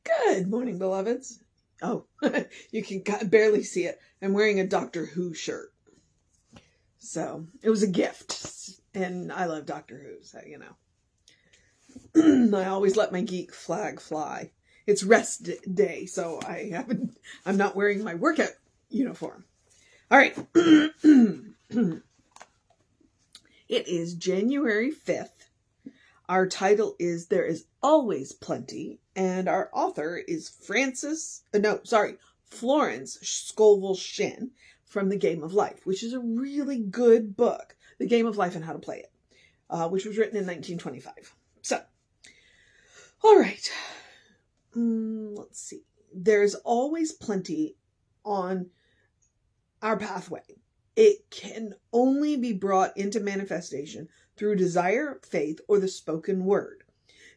Good morning, beloveds. Oh, you can barely see it. I'm wearing a Doctor Who shirt. So, it was a gift. And I love Doctor Who, so you know. I always let my geek flag fly. It's rest day, so I'm not wearing my workout uniform. All right. It is January 5th. Our title is There Is Always Plenty, and our author is Florence Scovel Shinn from The Game of Life, which is a really good book, The Game of Life and How to Play It, which was written in 1925. So, all right, let's see. There's always plenty on our pathway. It can only be brought into manifestation through desire, faith, or the spoken word.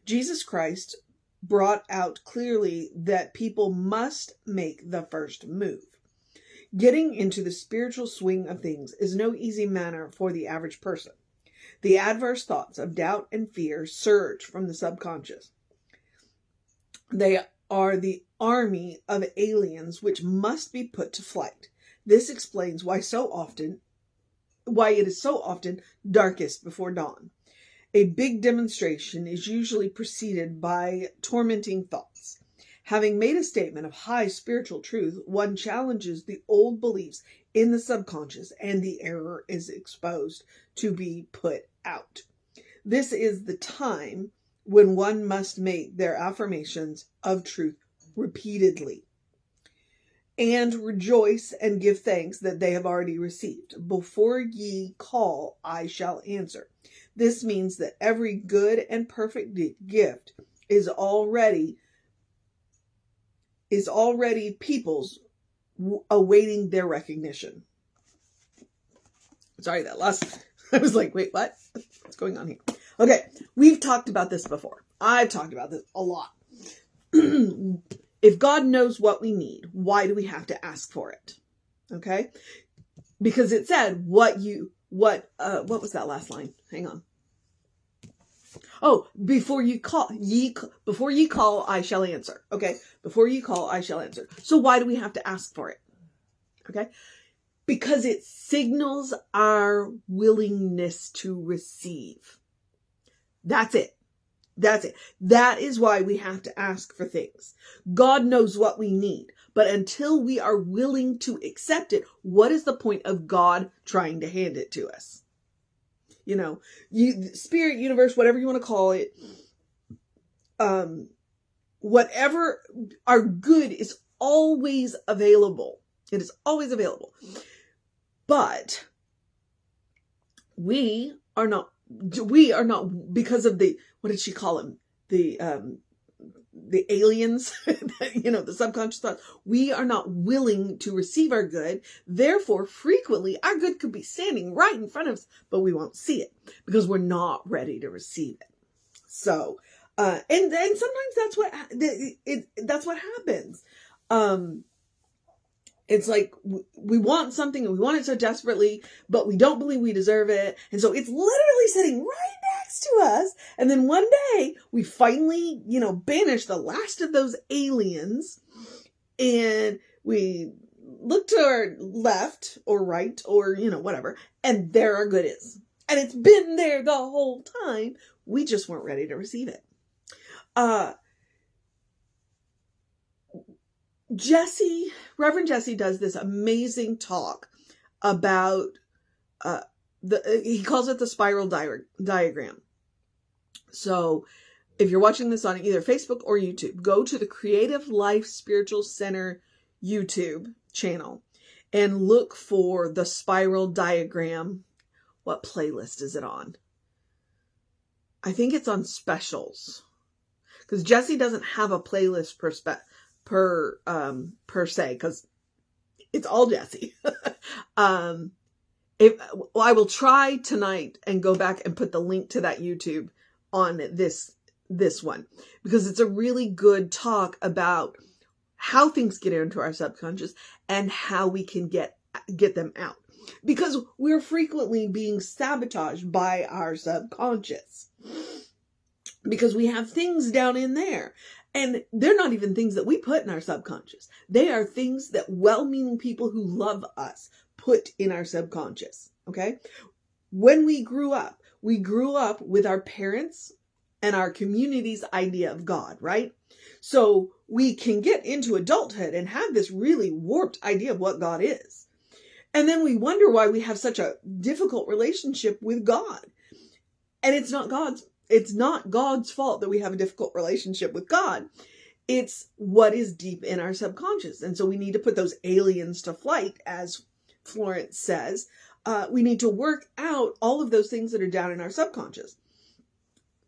Jesus Christ brought out clearly that people must make the first move. Getting into the spiritual swing of things is no easy matter for the average person. The adverse thoughts of doubt and fear surge from the subconscious. They are the army of aliens which must be put to flight. This explains why it is so often darkest before dawn. A big demonstration is usually preceded by tormenting thoughts. Having made a statement of high spiritual truth, one challenges the old beliefs in the subconscious and the error is exposed to be put out. This is the time when one must make their affirmations of truth repeatedly and rejoice and give thanks that they have already received. Before ye call, I shall answer. This means that every good and perfect gift is already people's awaiting their recognition. Sorry, that last, I was like, wait, what? What's going on here? Okay, we've talked about this before. I've talked about this a lot. If God knows what we need, why do we have to ask for it? Okay? Because it said, what was that last line? Hang on. Oh, before ye call, I shall answer. Okay? Before ye call, I shall answer. So why do we have to ask for it? Okay? Because it signals our willingness to receive. That's it. That's it. That is why we have to ask for things. God knows what we need, but until we are willing to accept it, what is the point of God trying to hand it to us? You know, spirit, universe, whatever you want to call it, whatever, our good is always available. It is always available. But we are not, because of what did she call them? The aliens, the subconscious thoughts. We are not willing to receive our good. Therefore, frequently, our good could be standing right in front of us, but we won't see it because we're not ready to receive it. So, and sometimes that's what happens. It's like we want something and we want it so desperately, but we don't believe we deserve it. And so it's literally sitting right next to us. And then one day we finally, banish the last of those aliens and we look to our left or right or, whatever. And there our good is. And it's been there the whole time. We just weren't ready to receive it. Reverend Jesse does this amazing talk about, he calls it the spiral diagram. So if you're watching this on either Facebook or YouTube, go to the Creative Life Spiritual Center YouTube channel and look for the spiral diagram. What playlist is it on? I think it's on specials because Jesse doesn't have a playlist per se, because it's all Jesse. I will try tonight and go back and put the link to that YouTube on this one, because it's a really good talk about how things get into our subconscious and how we can get them out, because we're frequently being sabotaged by our subconscious because we have things down in there. And they're not even things that we put in our subconscious. They are things that well-meaning people who love us put in our subconscious. Okay? When we grew up with our parents and our community's idea of God, right? So we can get into adulthood and have this really warped idea of what God is. And then we wonder why we have such a difficult relationship with God. And it's not God's fault that we have a difficult relationship with God. It's what is deep in our subconscious. And so we need to put those aliens to flight, as Florence says. We need to work out all of those things that are down in our subconscious.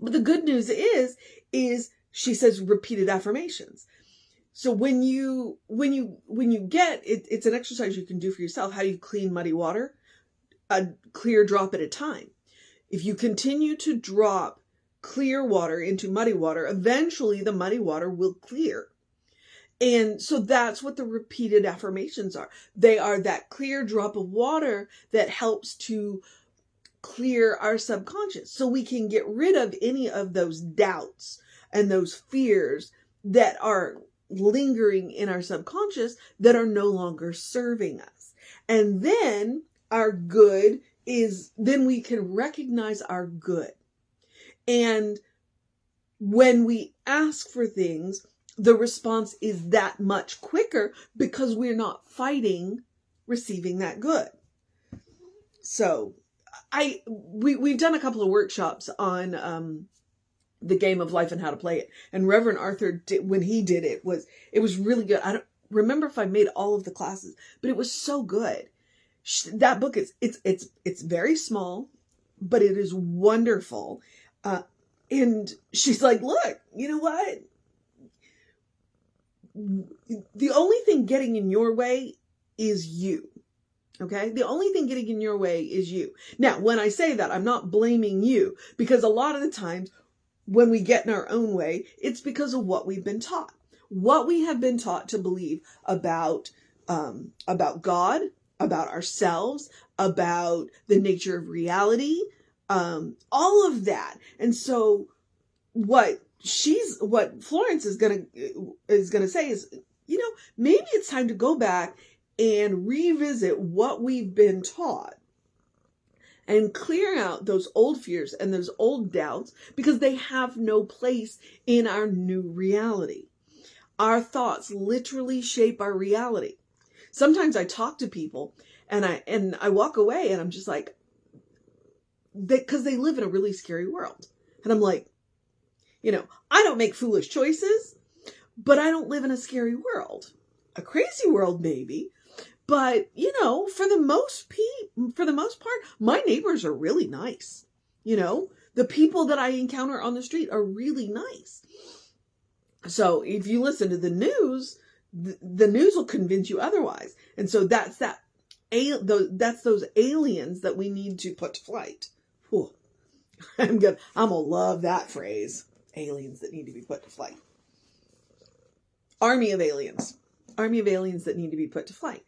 But the good news is she says repeated affirmations. So when you get it, it's an exercise you can do for yourself. How do you clean muddy water? A clear drop at a time. If you continue to drop clear water into muddy water, eventually the muddy water will clear. And so that's what the repeated affirmations are. They are that clear drop of water that helps to clear our subconscious so we can get rid of any of those doubts and those fears that are lingering in our subconscious that are no longer serving us. And then then we can recognize our good. And when we ask for things, the response is that much quicker because we're not fighting receiving that good. So we've done a couple of workshops on the game of life and how to play it. And Reverend Arthur, when he did it was really good. I don't remember if I made all of the classes, but it was so good. That book it's very small, but it is wonderful. And she's like, look, you know what? The only thing getting in your way is you. Okay? The only thing getting in your way is you. Now, when I say that, I'm not blaming you, because a lot of the times when we get in our own way, it's because of what we've been taught. What we have been taught to believe about God, about ourselves, about the nature of reality, all of that. And so what Florence is gonna say is, maybe it's time to go back and revisit what we've been taught and clear out those old fears and those old doubts, because they have no place in our new reality. Our thoughts literally shape our reality. Sometimes I talk to people and I walk away and I'm just like, because they live in a really scary world. And I'm like, I don't make foolish choices, but I don't live in a scary world. A crazy world, maybe. But, for the most part, my neighbors are really nice. The people that I encounter on the street are really nice. So if you listen to the news, the news will convince you otherwise. And so that's those aliens that we need to put to flight. Whew. I'm gonna love that phrase. Aliens that need to be put to flight. Army of aliens that need to be put to flight.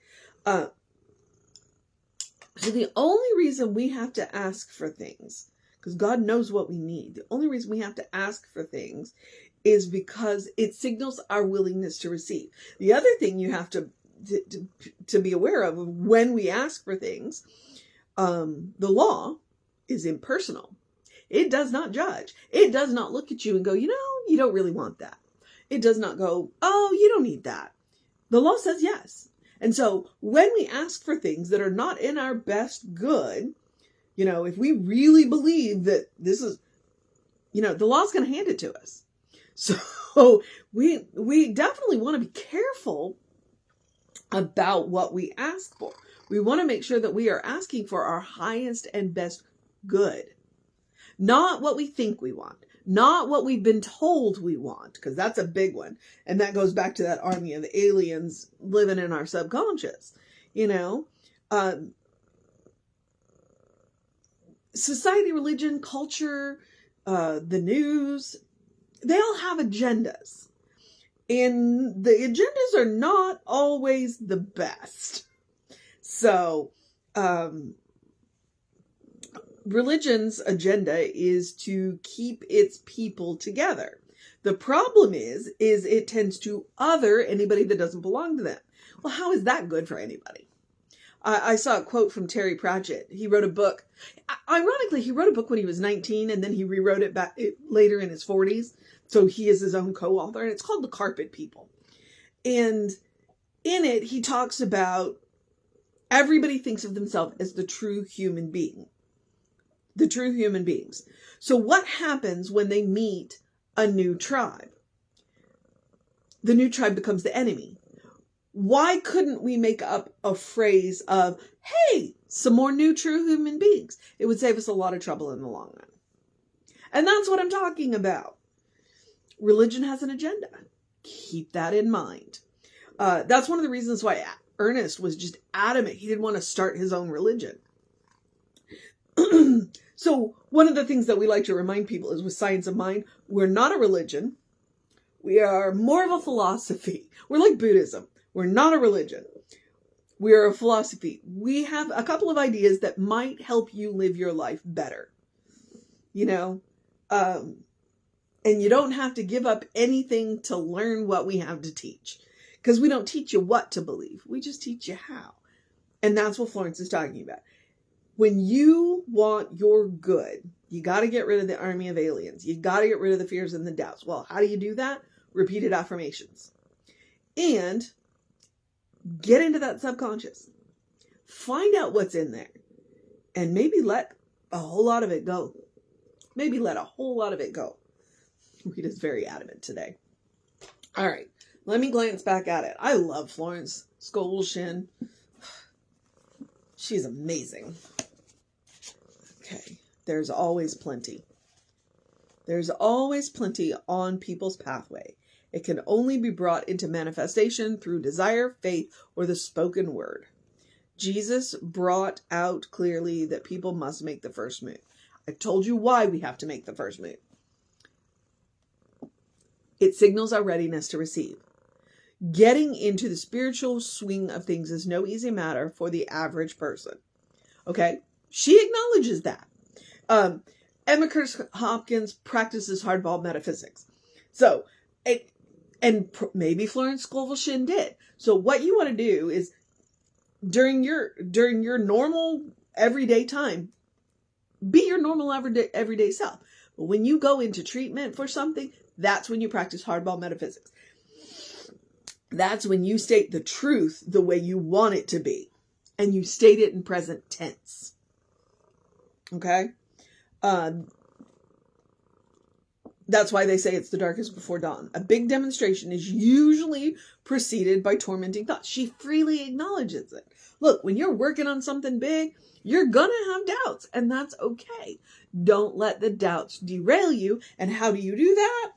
So the only reason we have to ask for things, because God knows what we need, the only reason we have to ask for things is because it signals our willingness to receive. The other thing you have to be aware of when we ask for things, the law is impersonal. It does not judge. It does not look at you and go, you don't really want that. It does not go, oh, you don't need that. The law says yes. And so when we ask for things that are not in our best good, if we really believe that this is, the law's going to hand it to us. So we definitely want to be careful about what we ask for. We want to make sure that we are asking for our highest and best good. Not what we think we want. Not what we've been told we want, because that's a big one. And that goes back to that army of aliens living in our subconscious. Society, religion, culture, the news, they all have agendas. And the agendas are not always the best. So, religion's agenda is to keep its people together. The problem is it tends to other anybody that doesn't belong to them. Well, how is that good for anybody? I saw a quote from Terry Pratchett. He wrote a book. Ironically, he wrote a book when he was 19, and then he rewrote it back later in his 40s. So he is his own co-author, and it's called The Carpet People. And in it, he talks about everybody thinks of themselves as the true human being. The true human beings. So what happens when they meet a new tribe? The new tribe becomes the enemy. Why couldn't we make up a phrase of, hey, some more new true human beings? It would save us a lot of trouble in the long run. And that's what I'm talking about. Religion has an agenda. Keep that in mind. That's one of the reasons why Ernest was just adamant. He didn't want to start his own religion. So one of the things that we like to remind people is with Science of Mind, we're not a religion. We are more of a philosophy. We're like Buddhism. We're not a religion. We're a philosophy. We have a couple of ideas that might help you live your life better. You know, and you don't have to give up anything to learn what we have to teach. Because we don't teach you what to believe. We just teach you how. And that's what Florence is talking about. When you want your good, you got to get rid of the army of aliens. You got to get rid of the fears and the doubts. Well, how do you do that? Repeated affirmations. And get into that subconscious. Find out what's in there. And maybe let a whole lot of it go. Maybe let a whole lot of it go. Rita's very adamant today. All right. Let me glance back at it. I love Florence Scovel Shinn. She's amazing. Okay. There's always plenty. There's always plenty on people's pathway. It can only be brought into manifestation through desire, faith, or the spoken word. Jesus brought out clearly that people must make the first move. I've told you why we have to make the first move. It signals our readiness to receive. Getting into the spiritual swing of things is no easy matter for the average person. Okay? She acknowledges that. Emma Curtis Hopkins practices hardball metaphysics. So, maybe Florence Scovel Shinn did. So what you want to do is during your normal everyday time, be your normal everyday self. But when you go into treatment for something, that's when you practice hardball metaphysics. That's when you state the truth the way you want it to be. And you state it in present tense. Okay? That's why they say it's the darkest before dawn. A big demonstration is usually preceded by tormenting thoughts. She freely acknowledges it. Look, when you're working on something big, you're gonna have doubts, and that's okay. Don't let the doubts derail you. And how do you do that?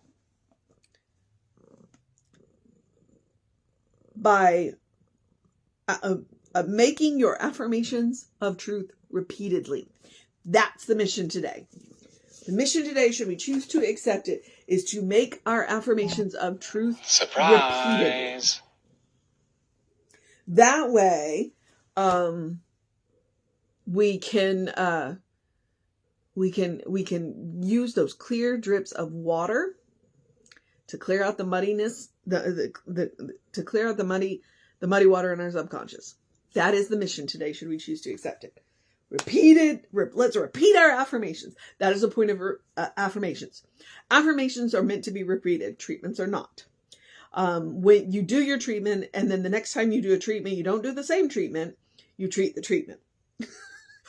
By making your affirmations of truth repeatedly. That's the mission today. The mission today, should we choose to accept it, is to make our affirmations of truth repeatedly. That way, we can use those clear drips of water to clear out the muddiness, to clear out the muddy water in our subconscious. That is the mission today, should we choose to accept it. Let's repeat our affirmations. That is the point of affirmations. Affirmations are meant to be repeated. Treatments are not. When you do your treatment, and then the next time you do a treatment, you don't do the same treatment, you treat the treatment.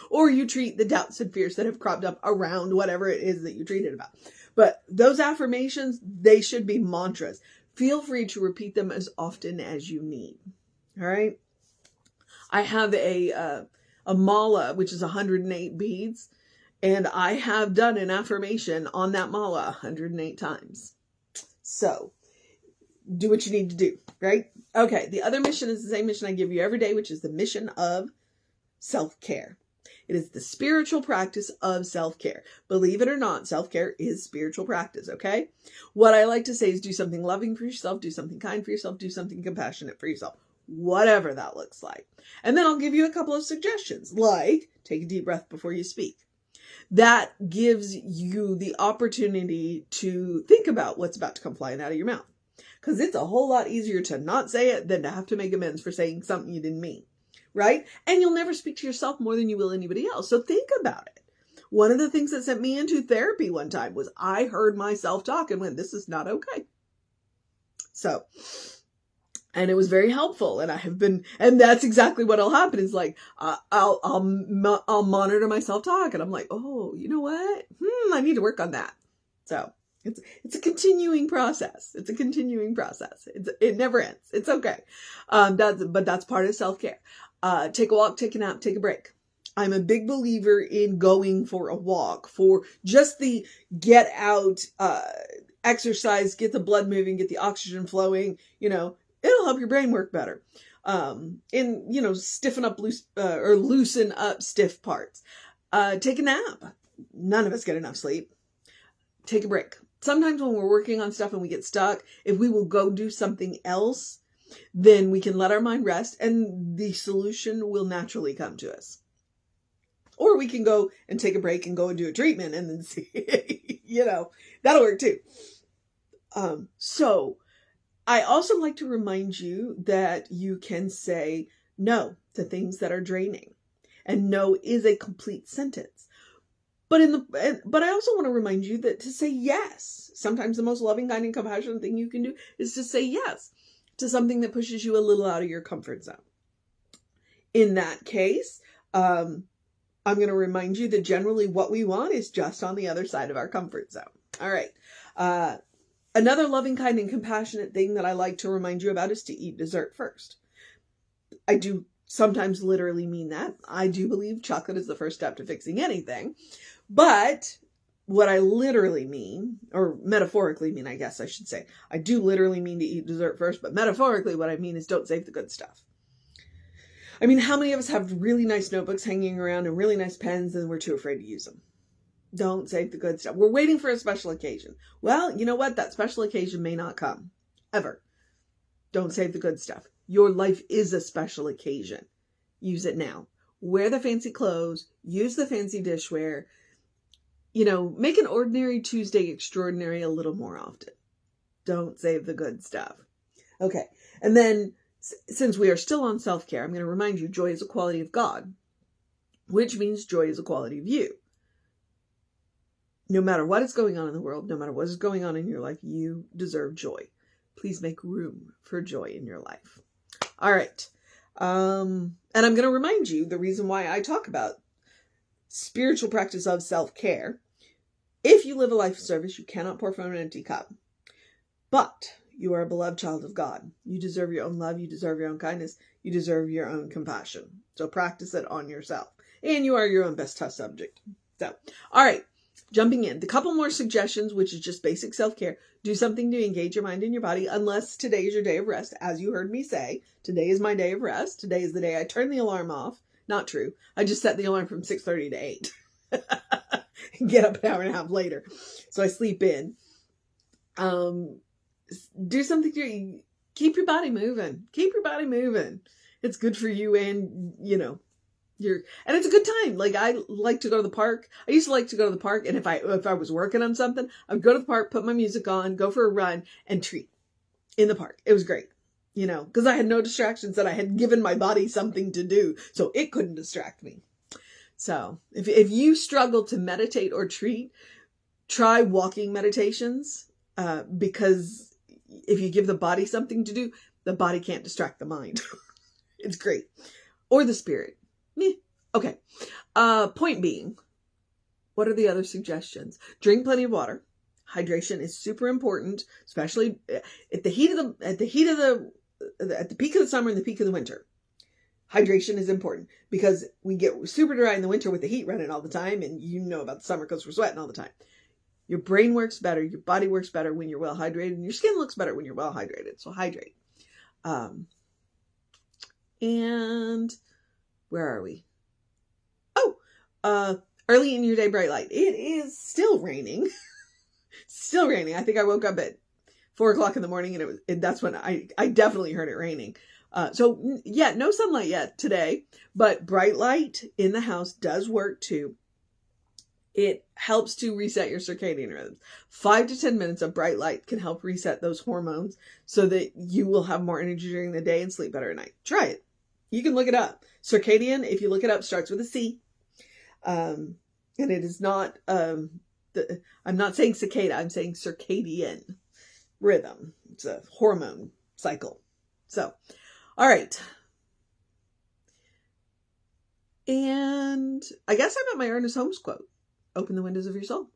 Or you treat the doubts and fears that have cropped up around whatever it is that you treated about. But those affirmations, they should be mantras. Feel free to repeat them as often as you need. All right? I have a mala, which is 108 beads, and I have done an affirmation on that mala 108 times. So, do what you need to do, right? Okay, the other mission is the same mission I give you every day, which is the mission of self-care. It is the spiritual practice of self-care. Believe it or not, self-care is spiritual practice, okay? What I like to say is do something loving for yourself, do something kind for yourself, do something compassionate for yourself. Whatever that looks like. And then I'll give you a couple of suggestions, like take a deep breath before you speak. That gives you the opportunity to think about what's about to come flying out of your mouth. Because it's a whole lot easier to not say it than to have to make amends for saying something you didn't mean, right? And you'll never speak to yourself more than you will anybody else. So think about it. One of the things that sent me into therapy one time was I heard myself talk and went, this is not okay. So, and it was very helpful. And that's exactly what'll happen is like, I'll monitor myself talk and I'm like, oh, you know what? I need to work on that. So it's a continuing process. It's a continuing process. It never ends. It's okay. But that's part of self-care. Take a walk, take a nap, take a break. I'm a big believer in going for a walk for just the get out, exercise, get the blood moving, get the oxygen flowing, it'll help your brain work better. Stiffen up or loosen up stiff parts. Take a nap. None of us get enough sleep. Take a break. Sometimes when we're working on stuff and we get stuck, if we will go do something else, then we can let our mind rest and the solution will naturally come to us. Or we can go and take a break and go and do a treatment and then see, that'll work too. So I also like to remind you that you can say no to things that are draining, and no is a complete sentence. But I also want to remind you that to say yes, sometimes the most loving, kind, and compassionate thing you can do is to say yes to something that pushes you a little out of your comfort zone. In that case, I'm going to remind you that generally what we want is just on the other side of our comfort zone. All right. Another loving, kind, and compassionate thing that I like to remind you about is to eat dessert first. I do sometimes literally mean that. I do believe chocolate is the first step to fixing anything. But what I literally mean, or metaphorically mean, I guess I should say, I do literally mean to eat dessert first, but metaphorically what I mean is don't save the good stuff. I mean, how many of us have really nice notebooks hanging around and really nice pens and we're too afraid to use them? Don't save the good stuff. We're waiting for a special occasion. Well, you know what? That special occasion may not come. Ever. Don't save the good stuff. Your life is a special occasion. Use it now. Wear the fancy clothes. Use the fancy dishware. Make an ordinary Tuesday extraordinary a little more often. Don't save the good stuff. Okay. And then, since we are still on self-care, I'm going to remind you, joy is a quality of God, which means joy is a quality of you. No matter what is going on in the world, no matter what is going on in your life, you deserve joy. Please make room for joy in your life. All right. And I'm going to remind you the reason why I talk about spiritual practice of self-care. If you live a life of service, you cannot pour from an empty cup. But you are a beloved child of God. You deserve your own love. You deserve your own kindness. You deserve your own compassion. So practice it on yourself. And you are your own best test subject. So, all right. Jumping in. The couple more suggestions, which is just basic self-care. Do something to engage your mind and your body, unless today is your day of rest. As you heard me say, today is my day of rest. Today is the day I turn the alarm off. Not true. I just set the alarm from 6:30 to 8. And get up an hour and a half later. So I sleep in. Do something to keep your body moving. Keep your body moving. It's good for you and, and it's a good time. Like, I like to go to the park. I used to like to go to the park, and if I was working on something, I would go to the park, put my music on, go for a run, and treat in the park. It was great, because I had no distractions, and I had given my body something to do, so it couldn't distract me. So if you struggle to meditate or treat, try walking meditations, because if you give the body something to do, the body can't distract the mind. It's great. Or the spirit. Okay. Point being, what are the other suggestions? Drink plenty of water. Hydration is super important, especially at the peak of the summer and the peak of the winter. Hydration is important because we get super dry in the winter with the heat running all the time, and about the summer because we're sweating all the time. Your brain works better, your body works better when you're well hydrated, and your skin looks better when you're well hydrated. So hydrate. And where are we? Early in your day, bright light. It is still raining. Still raining. I think I woke up at 4:00 in the morning, and that's when I definitely heard it raining. So no sunlight yet today, but bright light in the house does work too. It helps to reset your circadian rhythms. 5 to 10 minutes of bright light can help reset those hormones so that you will have more energy during the day and sleep better at night. Try it. You can look it up. Circadian, if you look it up, starts with a C. And it is not, I'm not saying cicada, I'm saying circadian rhythm. It's a hormone cycle. So, all right. And I guess I'm at my Ernest Holmes quote. Open the windows of your soul.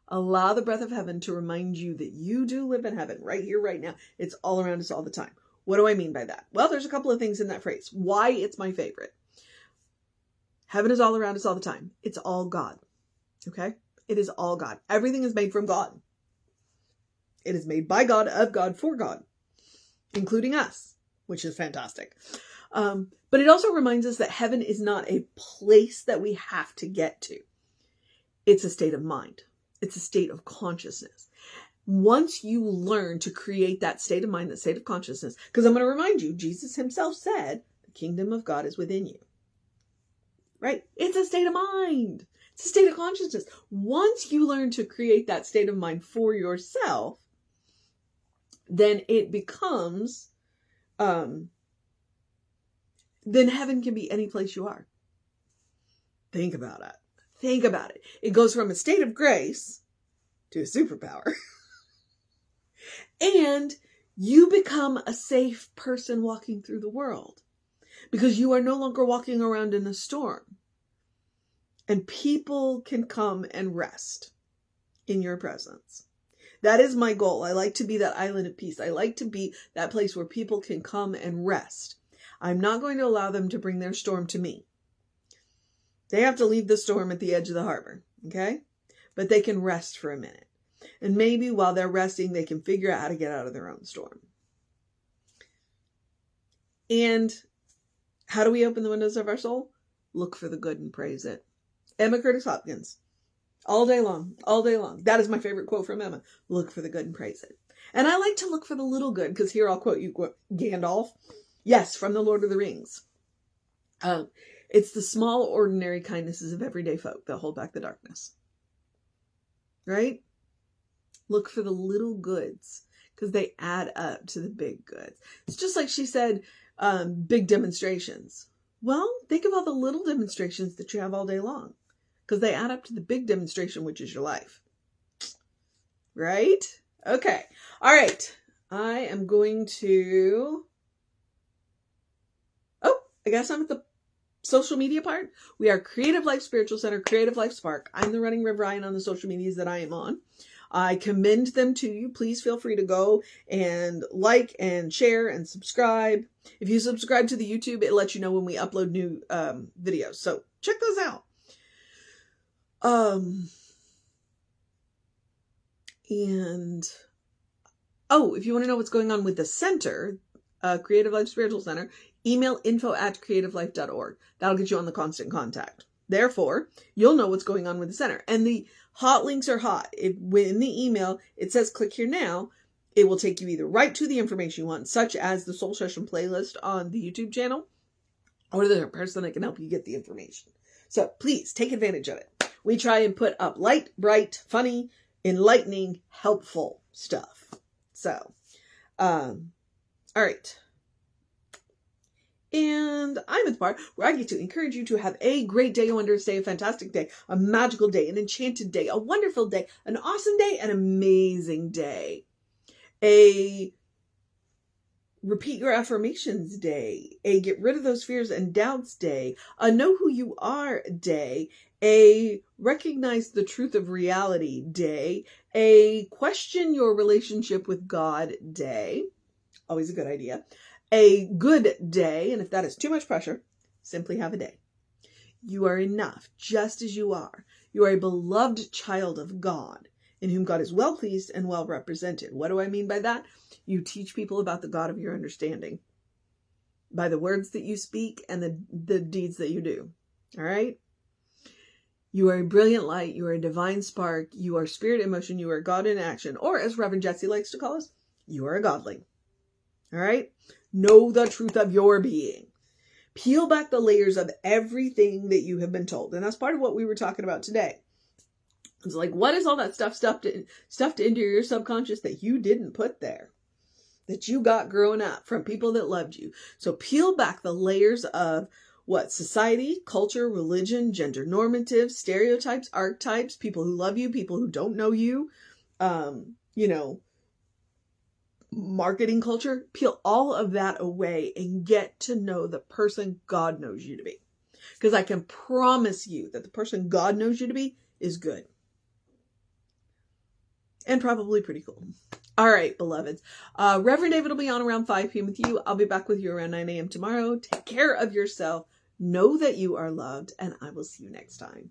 Allow the breath of heaven to remind you that you do live in heaven right here, right now. It's all around us all the time. What do I mean by that? Well, there's a couple of things in that phrase. Why it's my favorite. Heaven is all around us all the time. It's all God. Okay? It is all God. Everything is made from God. It is made by God, of God, for God, including us, which is fantastic. But it also reminds us that heaven is not a place that we have to get to. It's a state of mind. It's a state of consciousness. Once you learn to create that state of mind, that state of consciousness, because I'm going to remind you, Jesus himself said, the kingdom of God is within you. Right? It's a state of mind. It's a state of consciousness. Once you learn to create that state of mind for yourself, then it becomes, then heaven can be any place you are. Think about it. Think about it. It goes from a state of grace to a superpower. And you become a safe person walking through the world because you are no longer walking around in a storm. And people can come and rest in your presence. That is my goal. I like to be that island of peace. I like to be that place where people can come and rest. I'm not going to allow them to bring their storm to me. They have to leave the storm at the edge of the harbor, okay? But they can rest for a minute. And maybe while they're resting, they can figure out how to get out of their own storm. And how do we open the windows of our soul? Look for the good and praise it. Emma Curtis Hopkins. All day long. All day long. That is my favorite quote from Emma. Look for the good and praise it. And I like to look for the little good, because here I'll quote you, Gandalf. Yes, from the Lord of the Rings. It's the small, ordinary kindnesses of everyday folk that hold back the darkness. Right? Look for the little goods, because they add up to the big goods. It's just like she said, big demonstrations. Well, think of all the little demonstrations that you have all day long, because they add up to the big demonstration, which is your life. Right? Okay. All right. I am going to... Oh, I guess I'm at the social media part. We are Creative Life Spiritual Center, Creative Life Spark. I'm the running Rev Ryan on the social medias that I am on. I commend them to you. Please feel free to go and like and share and subscribe. If you subscribe to the YouTube, it lets you know when we upload new videos. So check those out. And if you want to know what's going on with the center, Creative Life Spiritual Center, email info@creativelife.org. That'll get you on the constant contact. Therefore, you'll know what's going on with the center. And the hot links are hot. When the email, it says click here now, it will take you either right to the information you want, such as the Soul Session playlist on the YouTube channel, or the person that can help you get the information. So please take advantage of it. We try and put up light, bright, funny, enlightening, helpful stuff. So, all right. And I'm at the part where I get to encourage you to have a great day, a wondrous day, a fantastic day, a magical day, an enchanted day, a wonderful day, an awesome day, an amazing day. A repeat your affirmations day, a get rid of those fears and doubts day, a know who you are day, a recognize the truth of reality day, a question your relationship with God day. Always a good idea. A good day, and if that is too much pressure, simply have a day. You are enough, just as you are. You are a beloved child of God, in whom God is well pleased and well represented. What do I mean by that? You teach people about the God of your understanding by the words that you speak and the deeds that you do. All right? You are a brilliant light. You are a divine spark. You are spirit in motion. You are God in action. Or as Reverend Jesse likes to call us, you are a godling. All right? Know the truth of your being. Peel back the layers of everything that you have been told. And that's part of what we were talking about today. It's like, what is all that stuff stuffed into your subconscious that you didn't put there? That you got growing up from people that loved you. So peel back the layers of what society, culture, religion, gender normative, stereotypes, archetypes, people who love you, people who don't know you, marketing culture, peel all of that away and get to know the person God knows you to be. Because I can promise you that the person God knows you to be is good. And probably pretty cool. All right, beloveds. Reverend David will be on around 5 p.m. with you. I'll be back with you around 9 a.m. tomorrow. Take care of yourself. Know that you are loved, and I will see you next time.